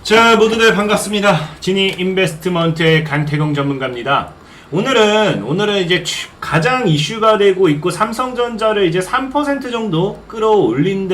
자, 모두들 반갑습니다. 지니 인베스트먼트의 강태경 전문가입니다. 오늘은 이제 가장 이슈가 되고 있고 삼성전자를 이제 3% 정도 끌어올린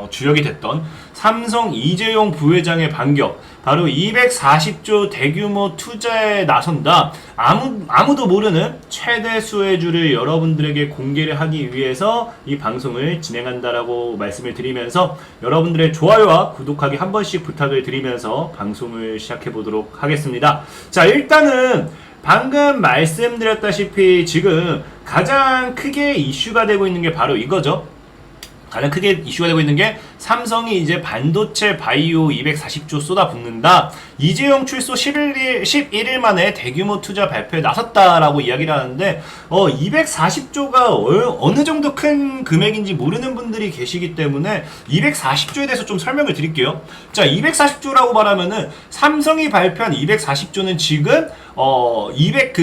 주역이 됐던 삼성 이재용 부회장의 반격, 바로 240조 대규모 투자에 나선다. 아무도 모르는 최대 수혜주를 여러분들에게 공개를 하기 위해서 이 방송을 진행한다라고 말씀을 드리면서 여러분들의 좋아요와 구독하기 한 번씩 부탁을 드리면서 방송을 시작해 보도록 하겠습니다. 자, 일단은 방금 말씀드렸다시피 지금 가장 크게 이슈가 되고 있는 게 바로 이거죠. 가장 크게 이슈가 되고 있는 게 삼성이 이제 반도체 바이오 240조 쏟아붓는다. 이재용 출소 11일 만에 대규모 투자 발표에 나섰다라고 이야기를 하는데 240조가 어느 정도 큰 금액인지 모르는 분들이 계시기 때문에 240조에 대해서 좀 설명을 드릴게요. 자, 240조라고 말하면은 삼성이 발표한 240조는 지금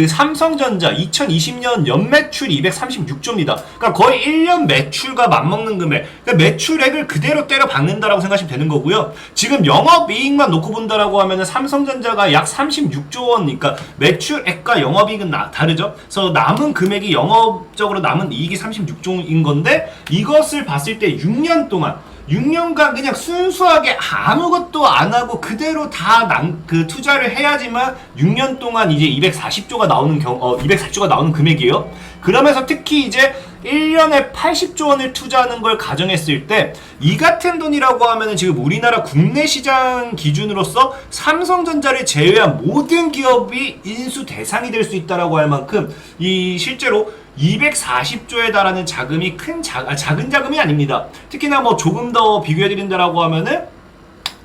삼성전자 2020년 연매출 236조입니다. 그러니까 거의 1년 매출과 맞먹는 금액. 그러니까 매출액을 그대로 때려 박는다라고 생각하시면 되는 거고요. 지금 영업이익만 놓고 본다라고 하면은 삼성전자가 약 36조 원, 그러니까 매출액과 영업이익은 다르죠. 그래서 남은 금액이 영업적으로 남은 이익이 36조인 건데, 이것을 봤을 때 6년간 그냥 순수하게 아무것도 안 하고 그대로 다 투자를 해야지만 6년 동안 이제 240조가 나오는 금액이에요. 그러면서 특히 이제 1년에 80조 원을 투자하는 걸 가정했을 때 이 같은 돈이라고 하면은 지금 우리나라 국내 시장 기준으로서 삼성전자를 제외한 모든 기업이 인수 대상이 될 수 있다라고 할 만큼 이 실제로 240조에 달하는 자금이 작은 자금이 아닙니다. 특히나 뭐 조금 더 비교해드린다라고 하면은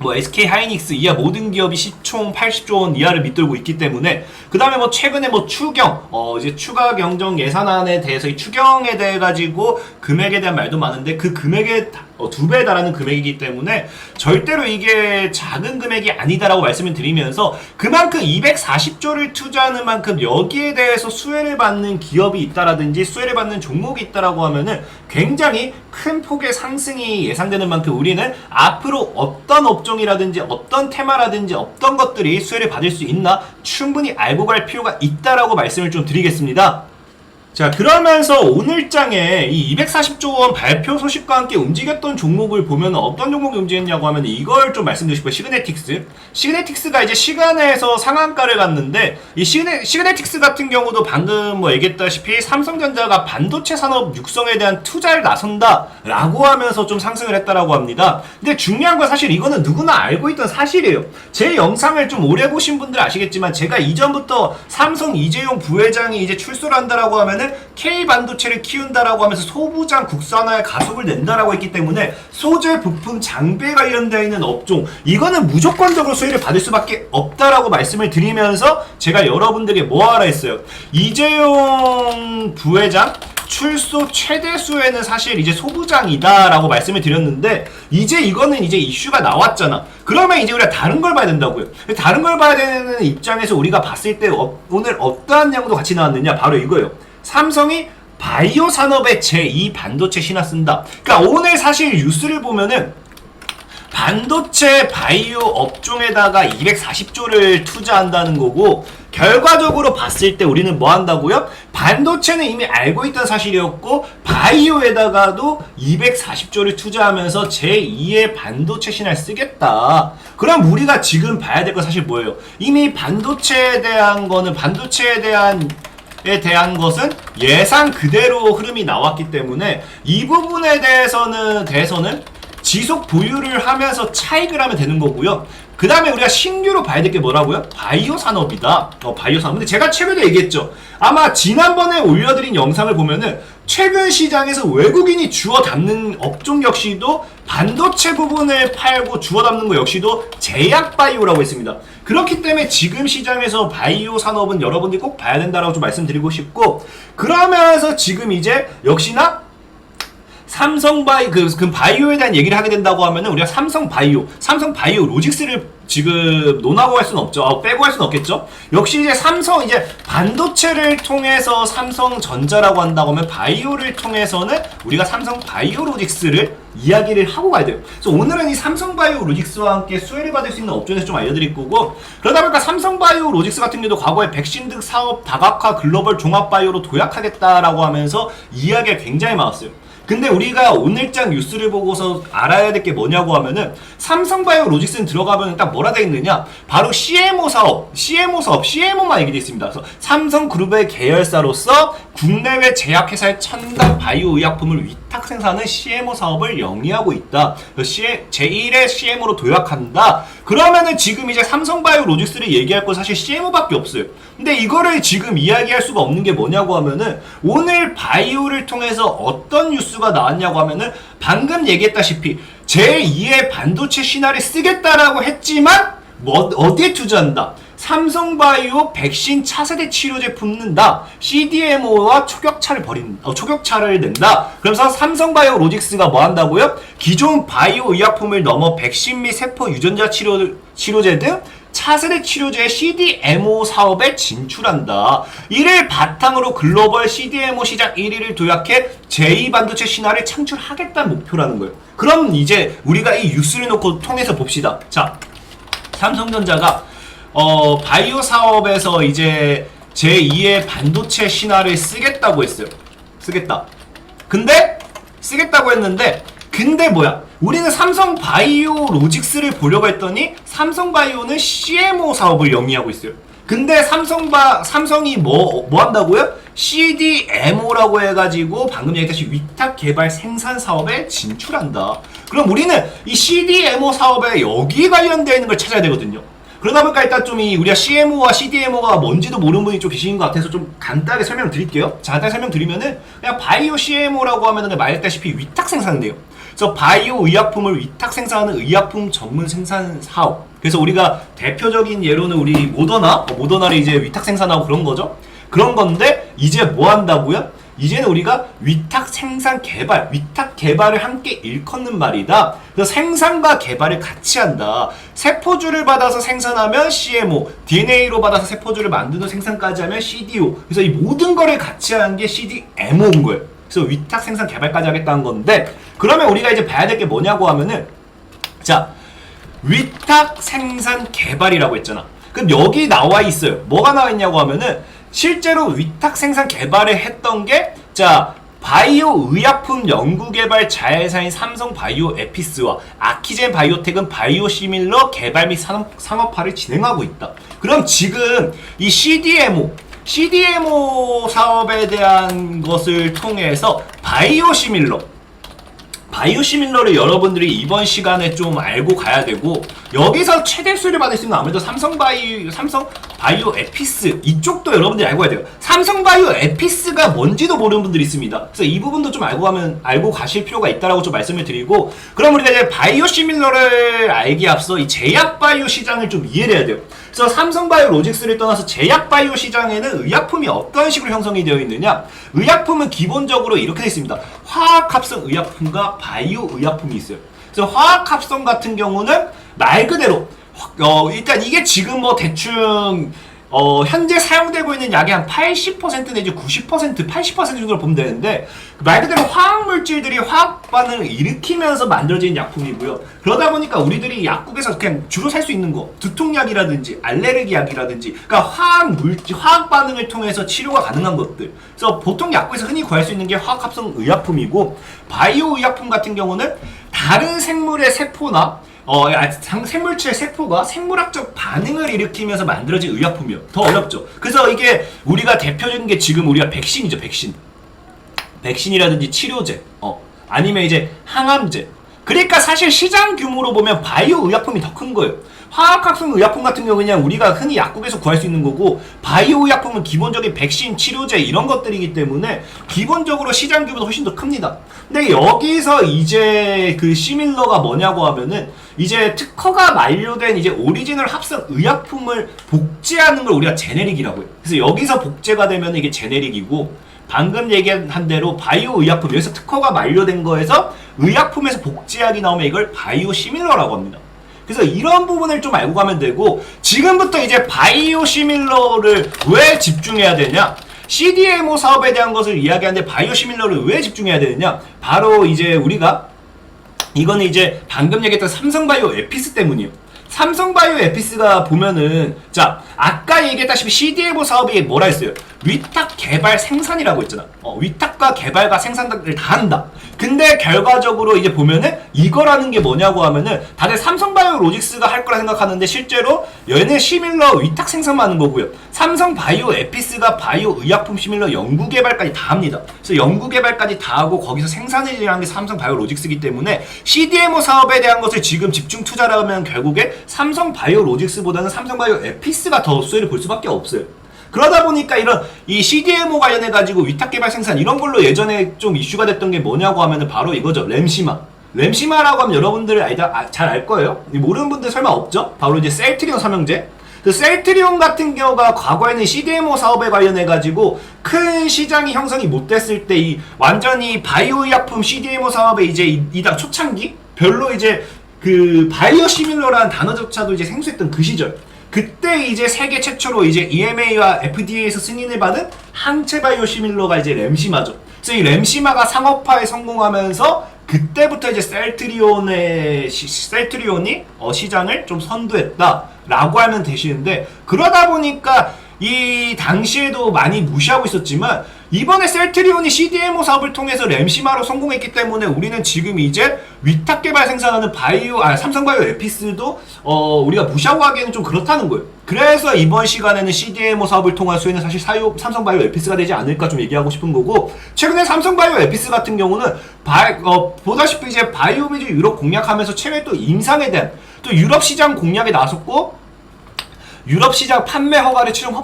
SK 하이닉스 이하 모든 기업이 시총 80조 원 이하를 밑돌고 있기 때문에, 그 다음에 최근에 이제 추가 경정 예산안에 대해서 이 추경에 대해 가지고 금액에 대한 말도 많은데, 그 금액에 2배에 달하는 금액이기 때문에 절대로 이게 작은 금액이 아니다라고 말씀을 드리면서, 그만큼 240조를 투자하는 만큼 여기에 대해서 수혜를 받는 기업이 있다라든지 수혜를 받는 종목이 있다라고 하면은 굉장히 큰 폭의 상승이 예상되는 만큼 우리는 앞으로 어떤 업종이라든지 어떤 테마라든지 어떤 것들이 수혜를 받을 수 있나 충분히 알고 갈 필요가 있다라고 말씀을 좀 드리겠습니다. 자, 그러면서 오늘장에 이 240조 원 발표 소식과 함께 움직였던 종목을 보면 어떤 종목이 움직였냐고 하면 이걸 좀 말씀드리고 싶어요. 시그네틱스가 이제 시간에서 상한가를 갔는데, 이 시그네틱스 같은 경우도 방금 얘기했다시피 삼성전자가 반도체 산업 육성에 대한 투자를 나선다 라고 하면서 좀 상승을 했다라고 합니다. 근데 중요한 건 사실 이거는 누구나 알고 있던 사실이에요. 제 영상을 좀 오래 보신 분들 아시겠지만, 제가 이전부터 삼성 이재용 부회장이 이제 출소를 한다라고 하면은 K 반도체를 키운다라고 하면서 소부장 국산화에 가속을 낸다라고 했기 때문에 소재, 부품, 장비에 관련되어 있는 업종, 이거는 무조건적으로 수혜를 받을 수밖에 없다라고 말씀을 드리면서 제가 여러분들에게 뭐하라 했어요. 이재용 부회장 출소 최대 수혜는 사실 이제 소부장이다라고 말씀을 드렸는데, 이제 이거는 이제 이슈가 나왔잖아. 그러면 이제 우리가 다른 걸 봐야 된다고요. 다른 걸 봐야 되는 입장에서 우리가 봤을 때 오늘 어떠한 내용도 같이 나왔느냐, 바로 이거예요. 삼성이 바이오 산업의 제2 반도체 신화 쓴다. 그러니까 오늘 사실 뉴스를 보면은 반도체 바이오 업종에다가 240조를 투자한다는 거고, 결과적으로 봤을 때 우리는 뭐 한다고요? 반도체는 이미 알고 있던 사실이었고, 바이오에다가도 240조를 투자하면서 제2의 반도체 신화를 쓰겠다. 그럼 우리가 지금 봐야 될 건 사실 뭐예요? 이미 반도체에 대한 것은 예상 그대로 흐름이 나왔기 때문에 이 부분에 대해서는 지속 보유를 하면서 차익을 하면 되는 거고요. 그 다음에 우리가 신규로 봐야 될 게 뭐라고요? 바이오 산업이다. 바이오 산업. 근데 제가 최근에 얘기했죠. 아마 지난번에 올려드린 영상을 보면은 최근 시장에서 외국인이 주워 담는 업종 역시도 반도체 부분을 팔고 주워 담는 거 역시도 제약 바이오라고 했습니다. 그렇기 때문에 지금 시장에서 바이오 산업은 여러분들이 꼭 봐야 된다라고 좀 말씀드리고 싶고, 그러면서 지금 이제 역시나 바이오에 대한 얘기를 하게 된다고 하면은 우리가 삼성 바이오 로직스를 지금 논하고 할 수는 없죠. 빼고 할 수는 없겠죠. 역시 이제 삼성 이제 반도체를 통해서 삼성전자라고 한다고 하면 바이오를 통해서는 우리가 삼성 바이오로직스를 이야기를 하고 가야 돼요. 그래서 오늘은 이 삼성 바이오로직스와 함께 수혜를 받을 수 있는 업종에서 좀 알려드릴 거고, 그러다 보니까 삼성 바이오로직스 같은 경우도 과거에 백신 등 사업 다각화 글로벌 종합 바이오로 도약하겠다라고 하면서 이야기가 굉장히 많았어요. 근데 우리가 오늘장 뉴스를 보고서 알아야 될 게 뭐냐고 하면은 삼성바이오로직스는 들어가면 딱 뭐라 돼 있느냐, 바로 CMO 사업, CMO만 얘기되어 있습니다. 그래서 삼성그룹의 계열사로서 국내외 제약회사의 첨단 바이오 의약품을 위탁 생산하는 CMO 사업을 영위하고 있다. 제1의 CMO로 도약한다. 그러면은 지금 이제 삼성바이오로직스를 얘기할 건 사실 CMO밖에 없어요. 근데 이거를 지금 이야기할 수가 없는 게 뭐냐고 하면은, 오늘 바이오를 통해서 어떤 뉴스가 나왔냐고 하면은, 방금 얘기했다시피 제2의 반도체 신화를 쓰겠다라고 했지만 어디에 투자한다? 삼성바이오 백신 차세대 치료제 품는다. CDMO와 초격차를 낸다. 그래서 삼성바이오로직스가 뭐 한다고요? 기존 바이오 의약품을 넘어 백신 및 세포 유전자 치료제 등 차세대 치료제의 CDMO 사업에 진출한다. 이를 바탕으로 글로벌 CDMO 시장 1위를 도약해 제2반도체 신화를 창출하겠다는 목표라는 거예요. 그럼 이제 우리가 이 뉴스를 놓고 통해서 봅시다. 자, 삼성전자가 바이오 사업에서 이제 제2의 반도체 신화를 쓰겠다고 했어요. 쓰겠다고 했는데 뭐야? 우리는 삼성 바이오로직스를 보려고 했더니 삼성바이오는 CMO 사업을 영위하고 있어요. 근데 삼성이 뭐 한다고요? CDMO라고 해가지고 방금 얘기했듯이 위탁 개발 생산 사업에 진출한다. 그럼 우리는 이 CDMO 사업에 여기 관련되어 있는 걸 찾아야 되거든요. 그러다 보니까 일단 좀 우리가 CMO와 CDMO가 뭔지도 모르는 분이 좀 계신 것 같아서 좀 간단하게 설명드릴게요. 간단하게 설명드리면은 그냥 바이오 CMO라고 하면은 말했다시피 위탁 생산인데요. 그래서 바이오 의약품을 위탁 생산하는 의약품 전문 생산 사업. 그래서 우리가 대표적인 예로는 우리 모더나를 이제 위탁 생산하고 그런 거죠. 그런 건데 이제 뭐 한다고요? 이제는 우리가 위탁 개발을 함께 일컫는 말이다. 그래서 생산과 개발을 같이 한다. 세포주를 받아서 생산하면 CMO, DNA로 받아서 세포주를 만드는 생산까지 하면 CDO. 그래서 이 모든 거를 같이 하는 게 CDMO인 거예요. 그래서 위탁 생산 개발까지 하겠다는 건데, 그러면 우리가 이제 봐야 될 게 뭐냐고 하면은, 자, 위탁 생산 개발이라고 했잖아. 그럼 여기 나와 있어요. 뭐가 나와 있냐고 하면은, 실제로 위탁 생산 개발을 했던 게, 자, 바이오 의약품 연구개발 자회사인 삼성 바이오 에피스와 아키젠 바이오텍은 바이오 시밀러 개발 및 상업화를 진행하고 있다. 그럼 지금 이 CDMO 사업에 대한 것을 통해서 바이오시밀러를 여러분들이 이번 시간에 좀 알고 가야 되고, 여기서 최대 수혜를 받을 수 있는 아무래도 삼성 바이오 에피스 이쪽도 여러분들이 알고 가야 돼요. 삼성 바이오 에피스가 뭔지도 모르는 분들이 있습니다. 그래서 이 부분도 좀 알고 가실 필요가 있다라고 좀 말씀을 드리고, 그럼 우리가 이제 바이오시밀러를 알기에 앞서 이 제약 바이오 시장을 좀 이해를 해야 돼요. 그래서 삼성 바이오로직스를 떠나서 제약 바이오 시장에는 의약품이 어떤 식으로 형성이 되어 있느냐? 의약품은 기본적으로 이렇게 되어 있습니다. 화학합성 의약품과 바이오 의약품이 있어요. 그래서 화학합성 같은 경우는 말 그대로 일단 이게 지금 뭐 대충 현재 사용되고 있는 약의 한 80% 내지 90%, 80% 정도를 보면 되는데, 말 그대로 화학물질들이 화학 반응을 일으키면서 만들어진 약품이고요. 그러다 보니까 우리들이 약국에서 그냥 주로 살 수 있는 거, 두통약이라든지 알레르기 약이라든지, 그러니까 화학 반응을 통해서 치료가 가능한 것들. 그래서 보통 약국에서 흔히 구할 수 있는 게 화학합성 의약품이고, 바이오 의약품 같은 경우는 다른 생물의 세포나 생물체의 세포가 생물학적 반응을 일으키면서 만들어진 의약품이요. 더 어렵죠. 그래서 이게 우리가 대표적인 게 지금 우리가 백신이죠. 백신이라든지 치료제, 아니면 이제 항암제. 그러니까 사실 시장 규모로 보면 바이오 의약품이 더 큰 거예요. 화학합성 의약품 같은 경우는 그냥 우리가 흔히 약국에서 구할 수 있는 거고, 바이오 의약품은 기본적인 백신, 치료제 이런 것들이기 때문에 기본적으로 시장 규모도 훨씬 더 큽니다. 근데 여기서 이제 그 시밀러가 뭐냐고 하면은, 이제 특허가 만료된 이제 오리지널 합성 의약품을 복제하는 걸 우리가 제네릭이라고 해요. 그래서 여기서 복제가 되면 이게 제네릭이고, 방금 얘기한 대로 바이오 의약품, 여기서 특허가 만료된 거에서 의약품에서 복제약이 나오면 이걸 바이오 시밀러라고 합니다. 그래서 이런 부분을 좀 알고 가면 되고, 지금부터 이제 바이오 시밀러를 왜 집중해야 되냐? CDMO 사업에 대한 것을 이야기하는데 바이오 시밀러를 왜 집중해야 되느냐? 바로 이제 우리가 이거는 이제 방금 얘기했던 삼성바이오 에피스 때문이에요. 삼성바이오 에피스가 보면은, 자, 아까 얘기했다시피 CDMO 사업이 뭐라 했어요? 위탁 개발 생산이라고 했잖아. 위탁과 개발과 생산을 다 한다. 근데 결과적으로 이제 보면은 이거라는 게 뭐냐고 하면은 다들 삼성바이오 로직스가 할 거라 생각하는데 실제로 얘네 시밀러 위탁 생산만 하는 거고요. 삼성바이오 에피스가 바이오 의약품 시밀러 연구 개발까지 다 합니다. 그래서 연구 개발까지 다 하고 거기서 생산을 하는 게 삼성바이오 로직스이기 때문에 CDMO 사업에 대한 것을 지금 집중 투자를 하면 결국에 삼성바이오 로직스보다는 삼성바이오 에피스가 더 수혜를 볼 수밖에 없어요. 그러다 보니까 이런 이 CDMO 관련해 가지고 위탁 개발 생산 이런 걸로 예전에 좀 이슈가 됐던 게 뭐냐고 하면은 바로 이거죠. 램시마라고 하면 여러분들 잘 알 거예요. 모르는 분들 설마 없죠? 바로 이제 셀트리온 삼형제. 그 셀트리온 같은 경우가 과거에는 CDMO 사업에 관련해 가지고 큰 시장이 형성이 못 됐을 때 이 완전히 바이오 의약품 CDMO 사업에 이제 이당 초창기 별로 이제 그 바이오 시밀러라는 단어조차도 이제 생소했던 그 시절. 그때 이제 세계 최초로 이제 EMA와 FDA에서 승인을 받은 항체 바이오 시밀러가 이제 램시마죠. 그래서 이 램시마가 상업화에 성공하면서 그때부터 이제 셀트리온이 시장을 좀 선도했다라고 하면 되시는데, 그러다 보니까 이 당시에도 많이 무시하고 있었지만 이번에 셀트리온이 CDMO 사업을 통해서 램시마로 성공했기 때문에 우리는 지금 이제 위탁 개발 생산하는 삼성바이오 에피스도 우리가 무시하고 하기에는 좀 그렇다는 거예요. 그래서 이번 시간에는 CDMO 사업을 통한 수혜는 사실 삼성바이오 에피스가 되지 않을까 좀 얘기하고 싶은 거고, 최근에 삼성바이오 에피스 같은 경우는 보다시피 이제 바이오비즈 유럽 공략하면서 최근에 또 임상에 대한 또 유럽 시장 공략에 나섰고, 유럽 시장 판매 허가를 최종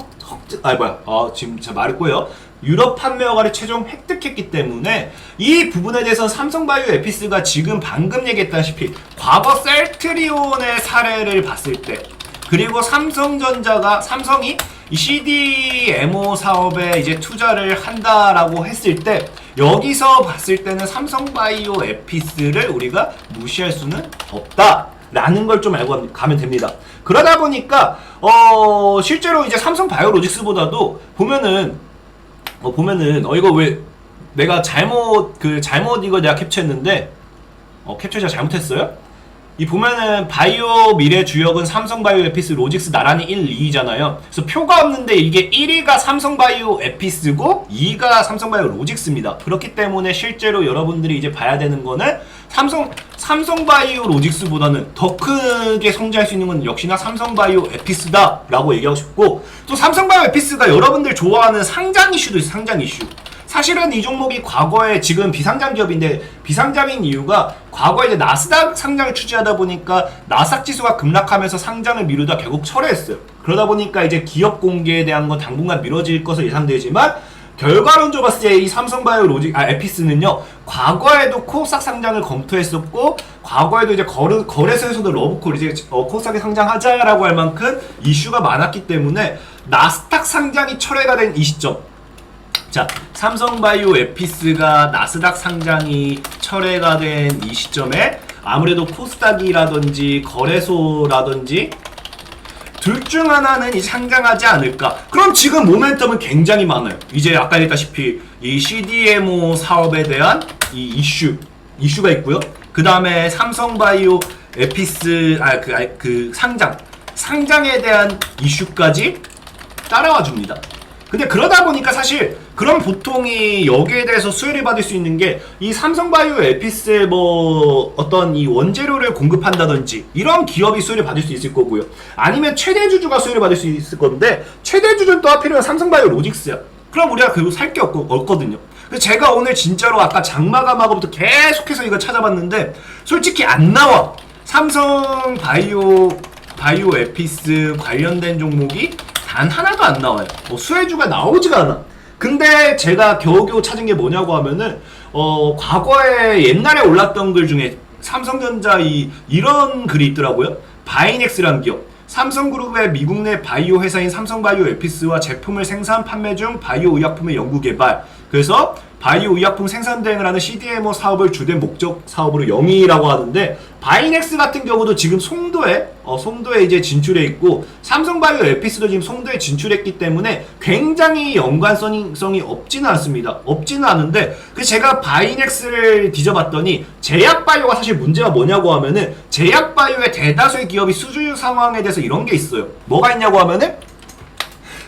지금 제가 말했고요. 유럽 판매 허가를 최종 획득했기 때문에 이 부분에 대해서는 삼성바이오 에피스가 지금 방금 얘기했다시피 과거 셀트리온의 사례를 봤을 때, 그리고 삼성이 이 CDMO 사업에 이제 투자를 한다라고 했을 때, 여기서 봤을 때는 삼성바이오 에피스를 우리가 무시할 수는 없다라는 걸 좀 알고 가면 됩니다. 그러다 보니까 실제로 이제 삼성바이오로직스보다도 보면은 이거 왜 내가 잘못 이거 내가 캡처했는데 캡처 제가 잘못했어요? 이 보면은 바이오 미래 주역은 삼성바이오 에피스 로직스 나란히 1, 2잖아요. 그래서 표가 없는데 이게 1위가 삼성바이오 에피스고 2위가 삼성바이오 로직스입니다. 그렇기 때문에 실제로 여러분들이 이제 봐야 되는 거는 삼성바이오 로직스보다는 더 크게 성장할 수 있는 건 역시나 삼성바이오 에피스다 라고 얘기하고 싶고, 또 삼성바이오 에피스가 여러분들 좋아하는 상장 이슈도 있어요. 상장 이슈. 사실은 이 종목이 과거에 지금 비상장 기업인데, 비상장인 이유가 과거에 이제 나스닥 상장을 추진하다 보니까 나스닥 지수가 급락하면서 상장을 미루다 결국 철회했어요. 그러다 보니까 이제 기업 공개에 대한 건 당분간 미뤄질 것으로 예상되지만, 결과론적으로 봤을 때 이 삼성바이오 에피스는요, 과거에도 코스닥 상장을 검토했었고, 과거에도 이제 거래소에서도 러브콜 이제 코스닥에 상장하자라고 할 만큼 이슈가 많았기 때문에 나스닥 상장이 철회가 된 이 시점. 자, 삼성바이오 에피스가 나스닥 상장이 철회가 된 이 시점에 아무래도 코스닥이라든지 거래소라든지 둘 중 하나는 이제 상장하지 않을까. 그럼 지금 모멘텀은 굉장히 많아요. 이제 아까 얘기했다시피 이 CDMO 사업에 대한 이 이슈가 있고요. 그 다음에 삼성바이오 에피스 상장에 대한 이슈까지 따라와 줍니다. 근데 그러다 보니까 사실 그럼 보통이 여기에 대해서 수혜를 받을 수 있는 게 이 삼성바이오 에피스의 뭐 어떤 이 원재료를 공급한다든지 이런 기업이 수혜를 받을 수 있을 거고요. 아니면 최대 주주가 수혜를 받을 수 있을 건데, 최대 주주는 또 하필이면 삼성바이오 로직스야. 그럼 우리가 결국 살 게 없거든요. 그래서 제가 오늘 진짜로 아까 장마감하고부터 계속해서 이거 찾아봤는데 솔직히 안 나와. 삼성바이오 에피스 관련된 종목이 단 하나도 안 나와요. 수혜주가 나오지가 않아. 근데 제가 겨우겨우 찾은 게 뭐냐고 하면은 과거에 옛날에 올랐던 글 중에 삼성전자 이런 글이 있더라고요. 바이넥스라는 기업, 삼성그룹의 미국 내 바이오 회사인 삼성바이오 에피스와 제품을 생산 판매 중 바이오 의약품의 연구 개발, 그래서 바이오 의약품 생산 대행을 하는 CDMO 사업을 주된 목적 사업으로 영위라고 하는데, 바이넥스 같은 경우도 지금 송도에 이제 진출해 있고, 삼성바이오 에피스도 지금 송도에 진출했기 때문에 굉장히 연관성이 없지는 않습니다. 없지는 않은데, 그 제가 바이넥스를 뒤져봤더니 제약바이오가 사실 문제가 뭐냐고 하면은, 제약바이오의 대다수의 기업이 수주율 상황에 대해서 이런 게 있어요. 뭐가 있냐고 하면은,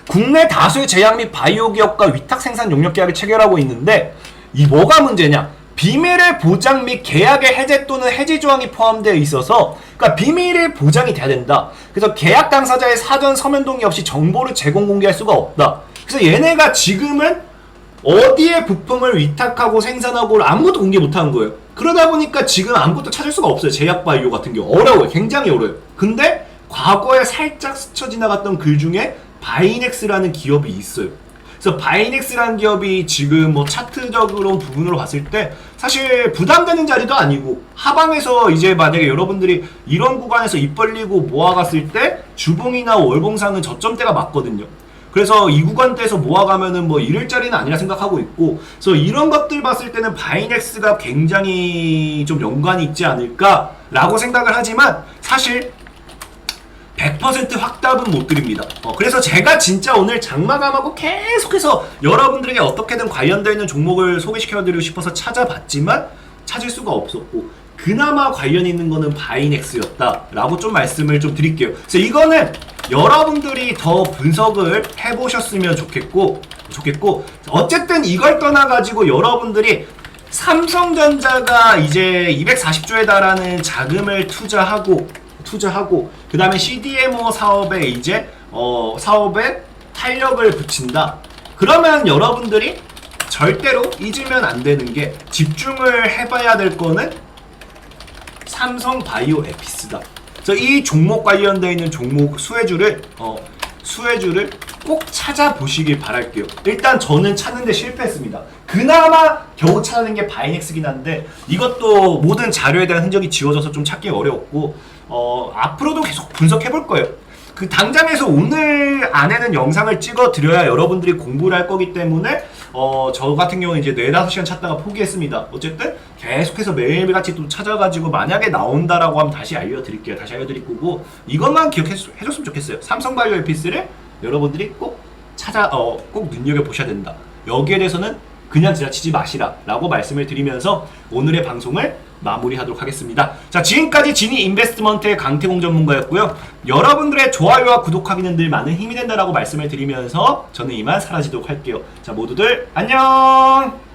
국내 다수의 제약 및 바이오 기업과 위탁 생산 용역 계약을 체결하고 있는데, 이 뭐가 문제냐? 비밀의 보장 및 계약의 해제 또는 해지 조항이 포함되어 있어서, 그러니까 비밀의 보장이 돼야 된다. 그래서 계약 당사자의 사전 서면 동의 없이 정보를 제공 공개할 수가 없다. 그래서 얘네가 지금은 어디에 부품을 위탁하고 생산하고 아무것도 공개 못하는 거예요. 그러다 보니까 지금 아무것도 찾을 수가 없어요. 제약 바이오 같은 경우 어려워요. 굉장히 어려워요. 근데 과거에 살짝 스쳐 지나갔던 글 중에 바이넥스라는 기업이 있어요. 그래서 바이넥스라는 기업이 지금 뭐 차트적으로 부분으로 봤을 때 사실 부담되는 자리도 아니고, 하방에서 이제 만약에 여러분들이 이런 구간에서 입 벌리고 모아갔을 때 주봉이나 월봉상은 저점대가 맞거든요. 그래서 이 구간대에서 모아가면은 뭐 잃을 자리는 아니라 생각하고 있고, 그래서 이런 것들 봤을 때는 바이넥스가 굉장히 좀 연관이 있지 않을까라고 생각을 하지만, 사실 100% 확답은 못 드립니다. 그래서 제가 진짜 오늘 장마감하고 계속해서 여러분들에게 어떻게든 관련되어 있는 종목을 소개시켜드리고 싶어서 찾아봤지만 찾을 수가 없었고, 그나마 관련 있는 거는 바이넥스였다라고 좀 말씀을 좀 드릴게요. 그래서 이거는 여러분들이 더 분석을 해보셨으면 좋겠고, 어쨌든 이걸 떠나가지고 여러분들이 삼성전자가 이제 240조에 달하는 자금을 투자하고 그 다음에 CDMO 사업에 이제 사업에 탄력을 붙인다. 그러면 여러분들이 절대로 잊으면 안 되는 게, 집중을 해봐야 될 거는 삼성바이오 에피스다. 그래서 이 종목 관련되어 있는 종목 수혜주를 꼭 찾아보시길 바랄게요. 일단 저는 찾는데 실패했습니다. 그나마 겨우 찾아낸 게 바이넥스긴 한데, 이것도 모든 자료에 대한 흔적이 지워져서 좀 찾기 어려웠고, 앞으로도 계속 분석해볼 거예요. 그 당장에서 오늘 안에는 영상을 찍어 드려야 여러분들이 공부를 할 거기 때문에 저 같은 경우는 이제 4-5시간 찾다가 포기했습니다. 어쨌든 계속해서 매일같이 또 찾아가지고 만약에 나온다라고 하면 다시 알려드릴게요. 다시 알려드릴 거고, 이것만 기억해줬으면 좋겠어요. 삼성바이오 에피스를 여러분들이 꼭 꼭 눈여겨보셔야 된다. 여기에 대해서는 그냥 지나치지 마시라 라고 말씀을 드리면서 오늘의 방송을 마무리하도록 하겠습니다. 자, 지금까지 지니 인베스트먼트의 강태공 전문가였고요. 여러분들의 좋아요와 구독하기는 늘 많은 힘이 된다라고 말씀을 드리면서 저는 이만 사라지도록 할게요. 자, 모두들 안녕!